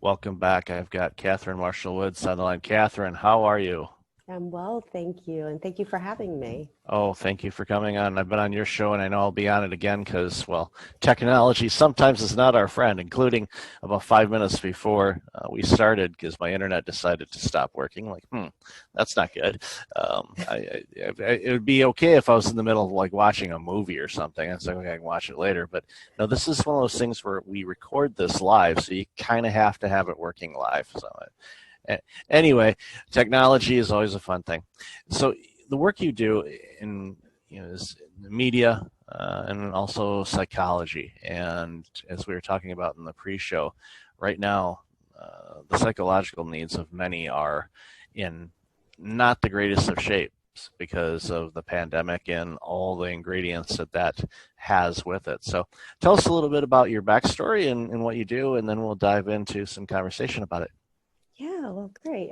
Welcome back. I've got Katherine Marshall Woods on the line. Katherine, how are you? I'm well, thank you. And thank you for having me. Oh, thank you for coming on. I've been on your show and I know I'll be on it again because, well, technology sometimes is not our friend, including about 5 minutes before we started because my internet decided to stop working. Like, that's not good. It would be okay if I was in the middle of like watching a movie or something. It's like, okay, I can watch it later. But no, this is one of those things where we record this live, so you kind of have to have it working live. So anyway, technology is always a fun thing. So the work you do in is media and also psychology. And as we were talking about in the pre-show, right now the psychological needs of many are in not the greatest of shapes because of the pandemic and all the ingredients that has with it. So tell us a little bit about your backstory and what you do, and then we'll dive into some conversation about it. Yeah, well, great.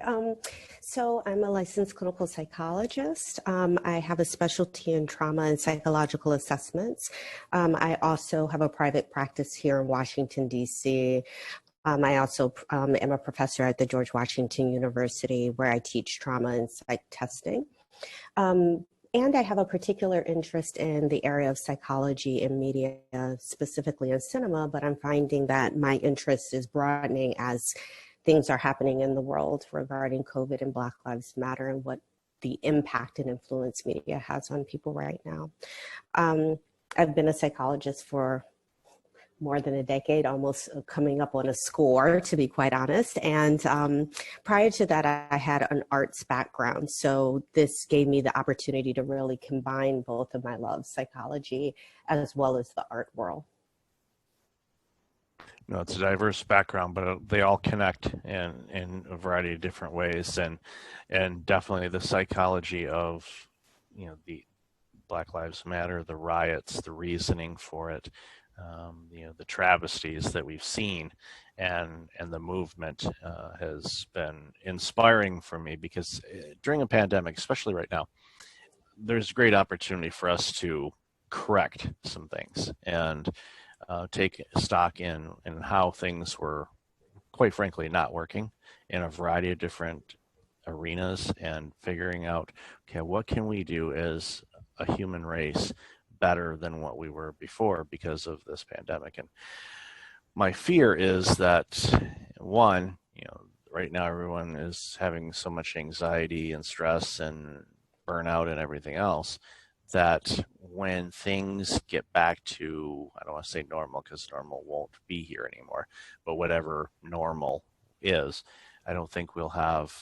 So I'm a licensed clinical psychologist. I have a specialty in trauma and psychological assessments. I also have a private practice here in Washington, D.C. I also am a professor at the George Washington University where I teach trauma and psych testing. And I have a particular interest in the area of psychology and media, specifically in cinema, but I'm finding that my interest is broadening as things are happening in the world regarding COVID and Black Lives Matter and what the impact and influence media has on people right now. I've been a psychologist for more than a decade, almost coming up on a score, to be quite honest. And prior to that, I had an arts background. So this gave me the opportunity to really combine both of my loves, psychology as well as the art world. No, it's a diverse background, but they all connect in a variety of different ways, and definitely the psychology of the Black Lives Matter, the riots, the reasoning for it, the travesties that we've seen, and the movement has been inspiring for me because during a pandemic, especially right now, there's great opportunity for us to correct some things and take stock in how things were, quite frankly, not working in a variety of different arenas, and figuring out, okay, what can we do as a human race better than what we were before because of this pandemic. And my fear is that, one, right now everyone is having so much anxiety and stress and burnout and everything else, that when things get back to, I don't want to say normal because normal won't be here anymore, but whatever normal is, I don't think we'll have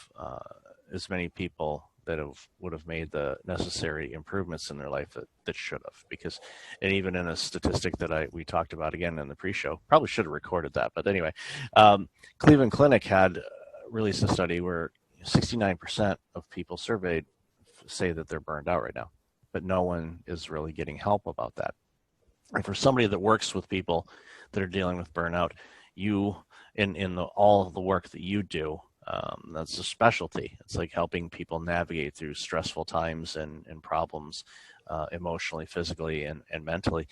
as many people that would have made the necessary improvements in their life that should have. Because, and even in a statistic that we talked about again in the pre-show, probably should have recorded that, but anyway, Cleveland Clinic had released a study where 69% of people surveyed say that they're burned out right now, but no one is really getting help about that. And for somebody that works with people that are dealing with burnout, you in all of the work that you do, that's a specialty. It's like helping people navigate through stressful times and problems emotionally, physically, and mentally.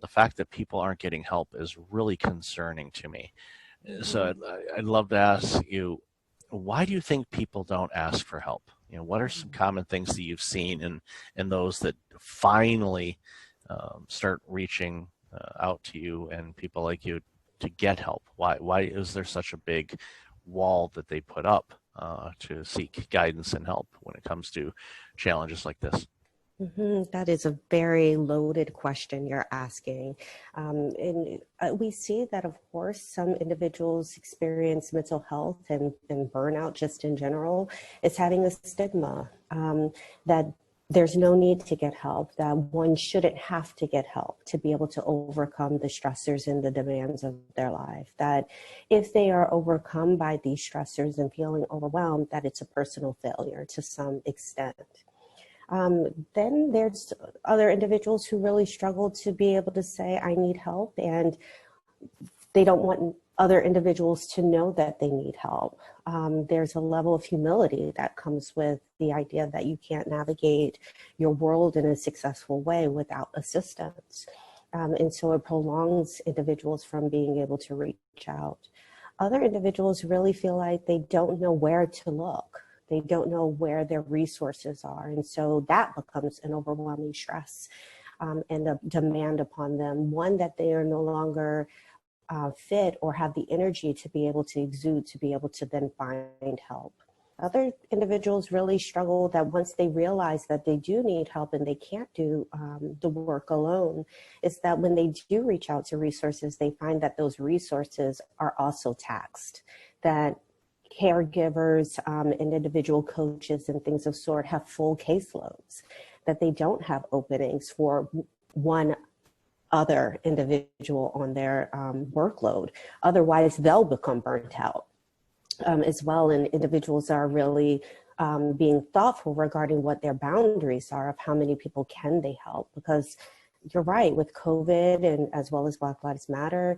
The fact that people aren't getting help is really concerning to me. So I'd love to ask you, why do you think people don't ask for help? What are some common things that you've seen in those that finally start reaching out to you and people like you to get help? Why is there such a big wall that they put up to seek guidance and help when it comes to challenges like this? That is a very loaded question you're asking. And we see that, of course, some individuals experience mental health and burnout just in general is having a stigma that there's no need to get help, that one shouldn't have to get help to be able to overcome the stressors and the demands of their life, that if they are overcome by these stressors and feeling overwhelmed, that it's a personal failure to some extent. Then there's other individuals who really struggle to be able to say, I need help, and they don't want other individuals to know that they need help. There's a level of humility that comes with the idea that you can't navigate your world in a successful way without assistance. And so it prolongs individuals from being able to reach out. Other individuals really feel like they don't know where to look. They don't know where their resources are. And so that becomes an overwhelming stress and a demand upon them, one that they are no longer fit or have the energy to be able to exude, to be able to then find help. Other individuals really struggle that once they realize that they do need help and they can't do the work alone, is that when they do reach out to resources, they find that those resources are also taxed, that caregivers and individual coaches and things of sort have full caseloads, that they don't have openings for one other individual on their workload. Otherwise, they'll become burnt out as well. And individuals are really being thoughtful regarding what their boundaries are of how many people can they help. Because you're right, with COVID and as well as Black Lives Matter,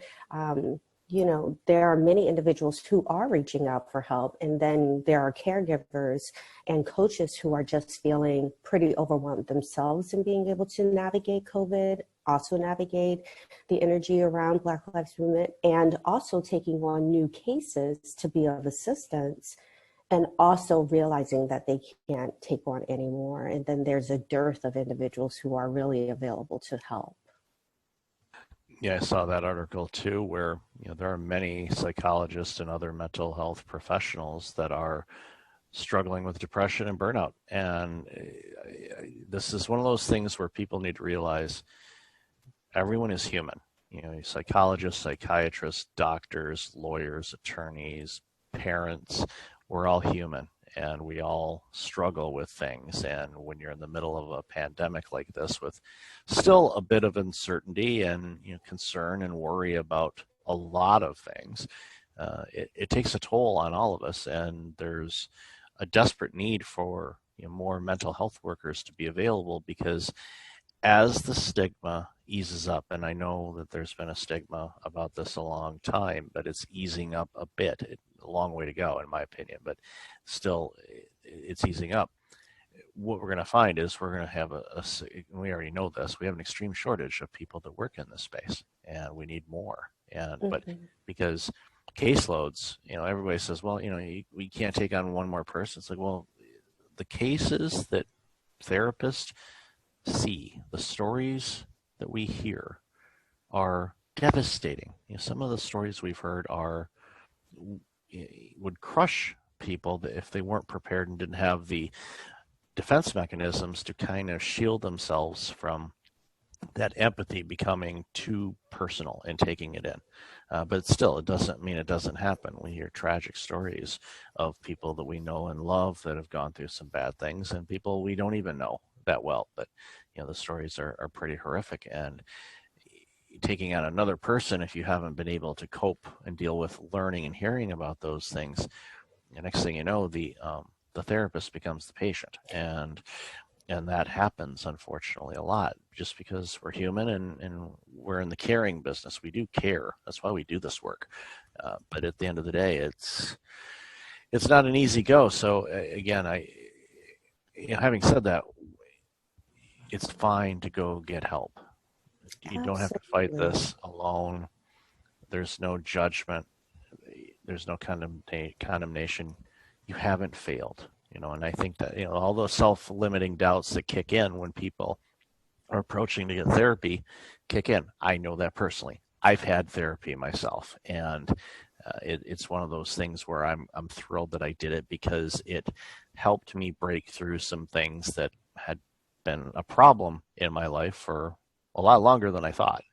you know, there are many individuals who are reaching out for help. And then there are caregivers and coaches who are just feeling pretty overwhelmed themselves in being able to navigate COVID, also navigate the energy around Black Lives Movement, and also taking on new cases to be of assistance, and also realizing that they can't take on anymore. And then there's a dearth of individuals who are really available to help. Yeah, I saw that article too, where there are many psychologists and other mental health professionals that are struggling with depression and burnout. And this is one of those things where people need to realize everyone is human. Psychologists, psychiatrists, doctors, lawyers, attorneys, parents, we're all human and we all struggle with things. And when you're in the middle of a pandemic like this with still a bit of uncertainty and concern and worry about a lot of things, it takes a toll on all of us. And there's a desperate need for more mental health workers to be available, because as the stigma eases up, and I know that there's been a stigma about this a long time, but it's easing up a bit. A long way to go, in my opinion, but still, it's easing up. What we're going to find is we're going to have we already know this, we have an extreme shortage of people that work in this space, and we need more. And but because caseloads, everybody says, well, we can't take on one more person. It's like, well, the cases that therapists see, the stories that we hear are devastating. Some of the stories we've heard would crush people if they weren't prepared and didn't have the defense mechanisms to kind of shield themselves from that empathy becoming too personal and taking it in. But still, it doesn't mean it doesn't happen. We hear tragic stories of people that we know and love that have gone through some bad things, and people we don't even know that well. But the stories are pretty horrific. And taking on another person, if you haven't been able to cope and deal with learning and hearing about those things, the next thing you know, the therapist becomes the patient. And that happens, unfortunately, a lot, just because we're human and we're in the caring business. We do care. That's why we do this work. But at the end of the day, it's not an easy go. So again, having said that, it's fine to go get help. You don't have to fight this alone. There's no judgment. There's no condemnation. You haven't failed. And I think that, all those self-limiting doubts that kick in when people are approaching to get therapy kick in. I know that personally. I've had therapy myself, and it's one of those things where I'm thrilled that I did it, because it helped me break through some things that had been a problem in my life for a lot longer than I thought.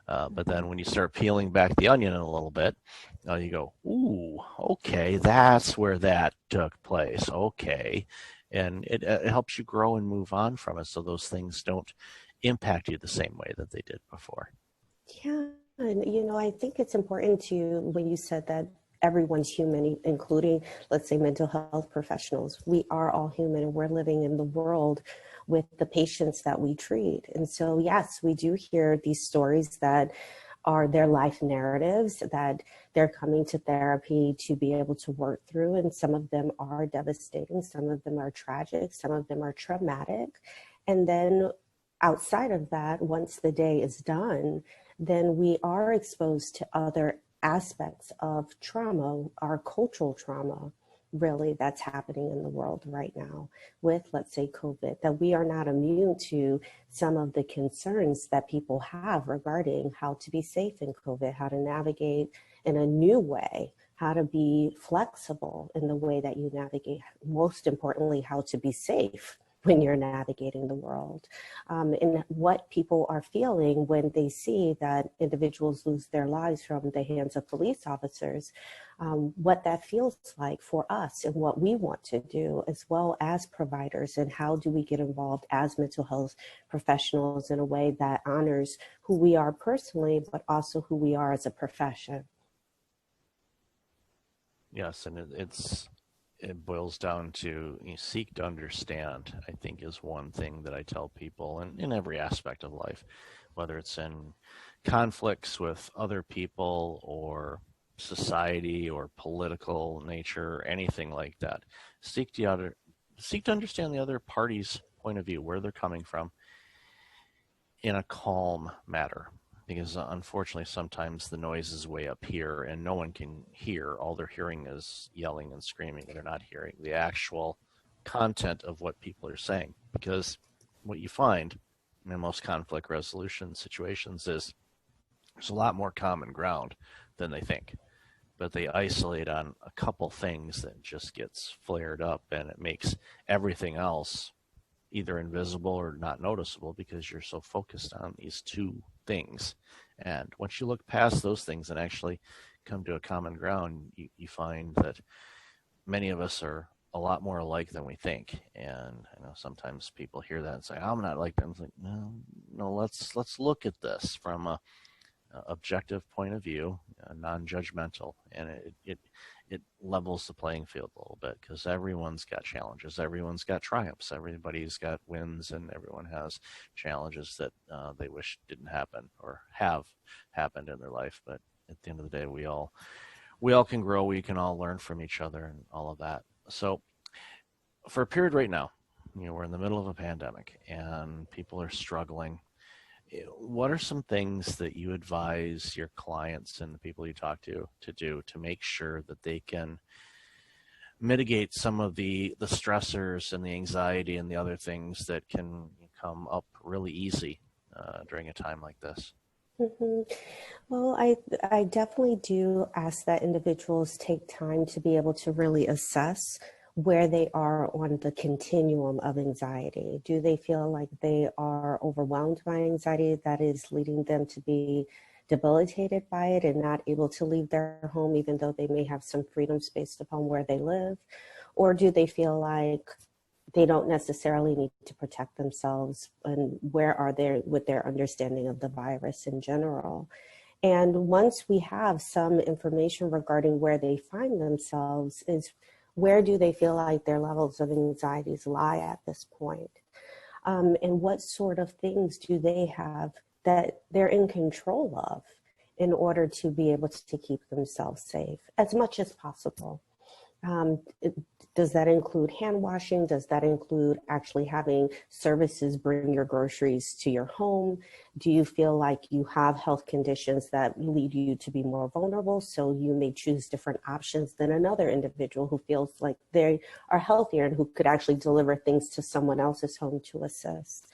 But then when you start peeling back the onion a little bit, you go, ooh, okay, that's where that took place. Okay. And it helps you grow and move on from it, so those things don't impact you the same way that they did before. Yeah, and I think it's important to, when you said that everyone's human, including, let's say, mental health professionals, we are all human and we're living in the world with the patients that we treat. And so, yes, we do hear these stories that are their life narratives, that they're coming to therapy to be able to work through. And some of them are devastating, some of them are tragic, some of them are traumatic. And then outside of that, once the day is done, then we are exposed to other aspects of trauma, our cultural trauma, really, that's happening in the world right now with, let's say, COVID, that we are not immune to some of the concerns that people have regarding how to be safe in COVID, how to navigate in a new way, how to be flexible in the way that you navigate, most importantly, how to be safe when you're navigating the world, and what people are feeling when they see that individuals lose their lives from the hands of police officers, what that feels like for us and what we want to do, as well as providers, and how do we get involved as mental health professionals in a way that honors who we are personally, but also who we are as a profession. Yes, and it boils down to seek to understand, I think, is one thing that I tell people in every aspect of life, whether it's in conflicts with other people or society or political nature or anything like that. Seek to understand the other party's point of view, where they're coming from, in a calm manner, because unfortunately sometimes the noise is way up here and no one can hear. All they're hearing is yelling and screaming. They're not hearing the actual content of what people are saying, because what you find in most conflict resolution situations is there's a lot more common ground than they think, but they isolate on a couple things that just gets flared up, and it makes everything else either invisible or not noticeable because you're so focused on these two things. And once you look past those things and actually come to a common ground, you find that many of us are a lot more alike than we think. And I know sometimes people hear that and say, "I'm not like them." It's like, no, no, let's look at this from a objective point of view, non-judgmental, and it levels the playing field a little bit, because everyone's got challenges, everyone's got triumphs, everybody's got wins, and everyone has challenges that they wish didn't happen or have happened in their life. But at the end of the day, we all can grow, we can all learn from each other, and all of that. So for a period right now, we're in the middle of a pandemic and people are struggling. What are some things that you advise your clients and the people you talk to do to make sure that they can mitigate some of the stressors and the anxiety and the other things that can come up really easy during a time like this? Mhm. Well, I definitely do ask that individuals take time to be able to really assess where they are on the continuum of anxiety. Do they feel like they are overwhelmed by anxiety that is leading them to be debilitated by it and not able to leave their home, even though they may have some freedoms based upon where they live? Or do they feel like they don't necessarily need to protect themselves, and where are they with their understanding of the virus in general? And once we have some information regarding where they find themselves, is where do they feel like their levels of anxieties lie at this point? And what sort of things do they have that they're in control of in order to be able to keep themselves safe as much as possible? Um, it, does that include hand washing? Does that include actually having services bring your groceries to your home? Do you feel like you have health conditions that lead you to be more vulnerable, so you may choose different options than another individual who feels like they are healthier and who could actually deliver things to someone else's home to assist?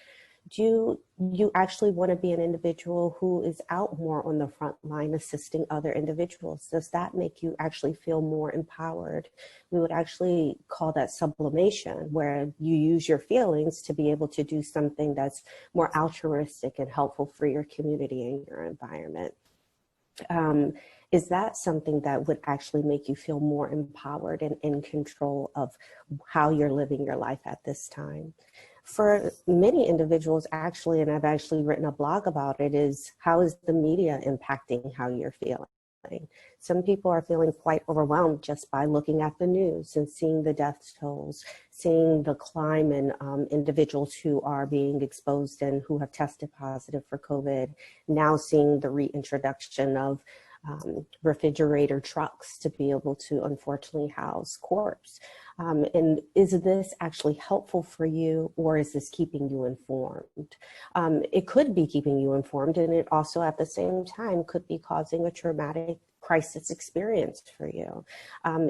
Do you actually want to be an individual who is out more on the front line assisting other individuals? Does that make you actually feel more empowered? We would actually call that sublimation, where you use your feelings to be able to do something that's more altruistic and helpful for your community and your environment. Is that something that would actually make you feel more empowered and in control of how you're living your life at this time? For many individuals, actually, and I've actually written a blog about it, is how is the media impacting how you're feeling? Some people are feeling quite overwhelmed just by looking at the news and seeing the death tolls, seeing the climb in individuals who are being exposed and who have tested positive for COVID, now seeing the reintroduction of refrigerator trucks to be able to unfortunately house corpse. And is this actually helpful for you, or is this keeping you informed? It could be keeping you informed, and it also at the same time could be causing a traumatic crisis experience for you?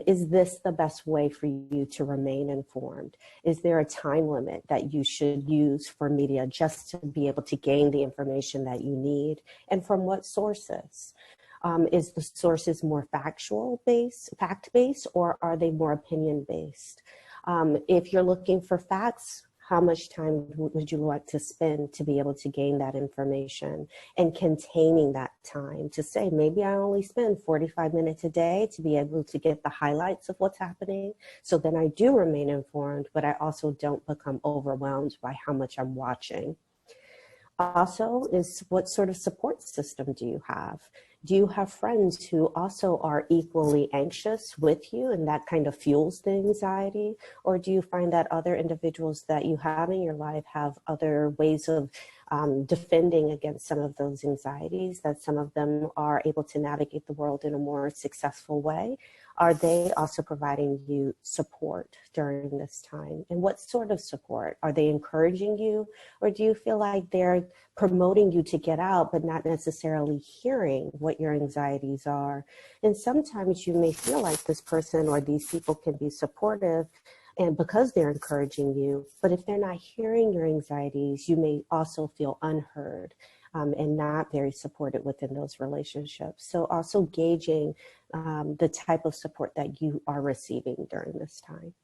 Is this the best way for you to remain informed? Is there a time limit that you should use for media just to be able to gain the information that you need? And from what sources? Is the sources more factual based, fact based, or are they more opinion based? If you're looking for facts, how much time would you like to spend to be able to gain that information, and containing that time to say, maybe I only spend 45 minutes a day to be able to get the highlights of what's happening. So then I do remain informed, but I also don't become overwhelmed by how much I'm watching. Also, is what sort of support system do you have? Do you have friends who also are equally anxious with you and that kind of fuels the anxiety? Or do you find that other individuals that you have in your life have other ways of defending against some of those anxieties, that some of them are able to navigate the world in a more successful way? Are they also providing you support during this time? And what sort of support? Are they encouraging you? Or do you feel like they're promoting you to get out, but not necessarily hearing what your anxieties are? And sometimes you may feel like this person or these people can be supportive, and because they're encouraging you, but if they're not hearing your anxieties, you may also feel unheard. And not very supported within those relationships. So also gauging the type of support that you are receiving during this time.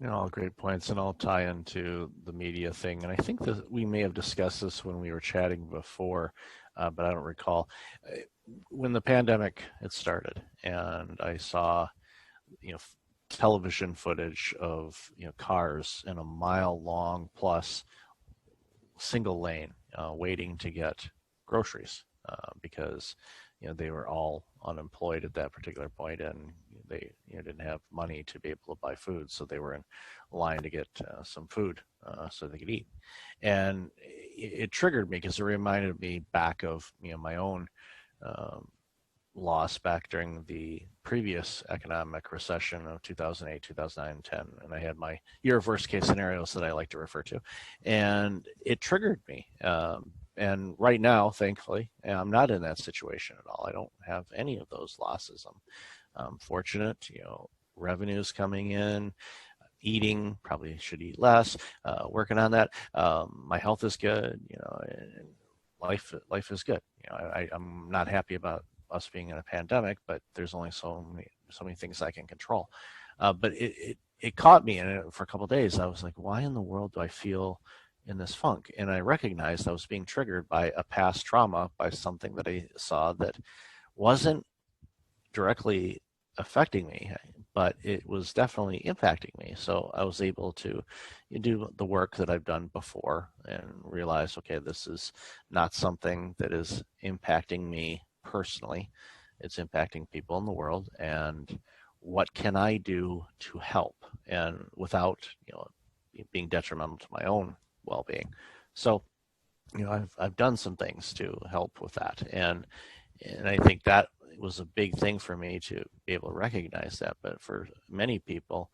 All great points, and I'll tie into the media thing. And I think that we may have discussed this when we were chatting before, but I don't recall. When the pandemic had started, and I saw, television footage of cars in a mile-long plus single lane waiting to get groceries because they were all unemployed at that particular point, and they didn't have money to be able to buy food, so they were in line to get some food so they could eat. And it triggered me because it reminded me back of my own loss back during the previous economic recession of 2008, 2009, 10. And I had my year of worst case scenarios that I like to refer to. And it triggered me. And right now, thankfully, I'm not in that situation at all. I don't have any of those losses. I'm fortunate, revenues coming in, eating, probably should eat less, working on that. My health is good, and life is good. I'm not happy about us being in a pandemic, but there's only so many things I can control. But it caught me, and for a couple of days, I was like, why in the world do I feel in this funk? And I recognized I was being triggered by a past trauma, by something that I saw that wasn't directly affecting me, but it was definitely impacting me. So I was able to do the work that I've done before and realize, okay, this is not something that is impacting me personally. It's impacting people in the world, and what can I do to help, and without being detrimental to my own well-being. So I've done some things to help with that, and I think that was a big thing for me to be able to recognize that. But for many people,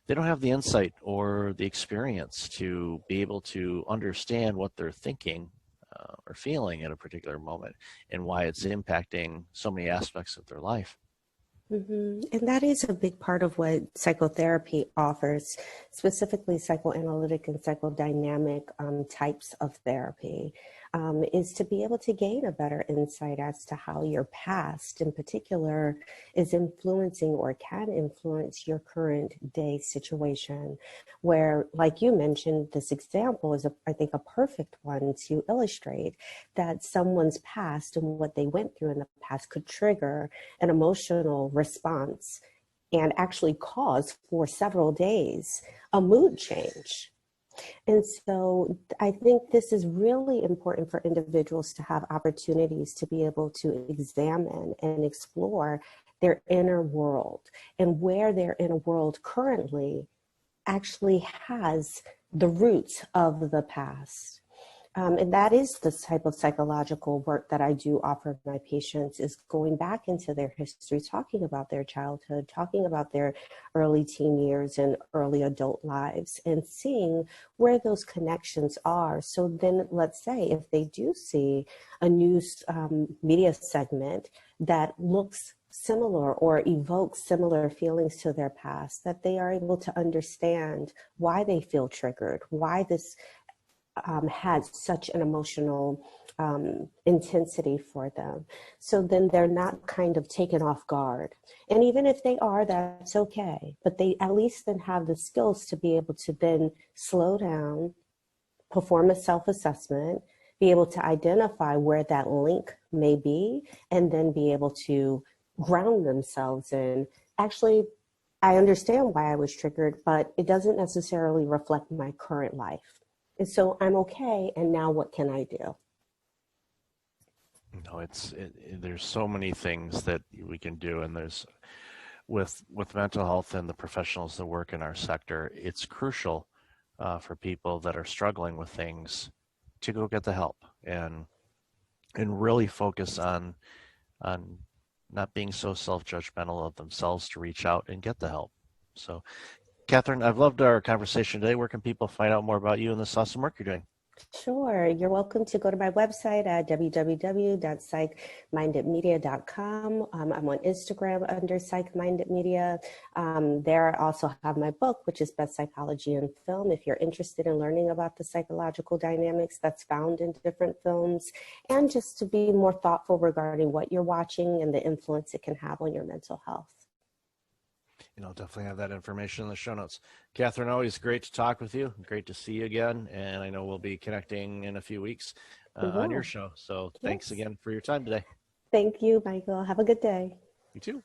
they don't have the insight or the experience to be able to understand what they're thinking or feeling at a particular moment and why it's impacting so many aspects of their life. Mm-hmm. And that is a big part of what psychotherapy offers, specifically psychoanalytic and psychodynamic types of therapy, is to be able to gain a better insight as to how your past in particular is influencing or can influence your current day situation. Where, like you mentioned, this example is, I think, a perfect one to illustrate that someone's past and what they went through in the past could trigger an emotional response and actually cause for several days a mood change. And so I think this is really important for individuals to have opportunities to be able to examine and explore their inner world, and where their inner world currently actually has the roots of the past. And that is the type of psychological work that I do offer my patients, is going back into their history, talking about their childhood, talking about their early teen years and early adult lives, and seeing where those connections are. So then, let's say if they do see a news media segment that looks similar or evokes similar feelings to their past, that they are able to understand why they feel triggered, why this had such an emotional intensity for them. So then they're not kind of taken off guard. And even if they are, that's okay. But they at least then have the skills to be able to then slow down, perform a self assessment, be able to identify where that link may be, and then be able to ground themselves in, actually, I understand why I was triggered, but it doesn't necessarily reflect my current life. And so I'm okay. And now what can I do? No, there's so many things that we can do, and there's with mental health and the professionals that work in our sector, it's crucial for people that are struggling with things to go get the help and really focus on not being so self-judgmental of themselves to reach out and get the help. So, Katherine, I've loved our conversation today. Where can people find out more about you and this awesome work you're doing? Sure. You're welcome to go to my website at www.psychmindedmedia.com. I'm on Instagram under Psych Minded Media. There I also have my book, which is Best Psychology in Film. If you're interested in learning about the psychological dynamics that's found in different films, and just to be more thoughtful regarding what you're watching and the influence it can have on your mental health. I'll definitely have that information in the show notes. Katherine, always great to talk with you. Great to see you again. And I know we'll be connecting in a few weeks We on your will. show. So thanks Yes. again for your time today. Thank you, Michael. Have a good day. You too.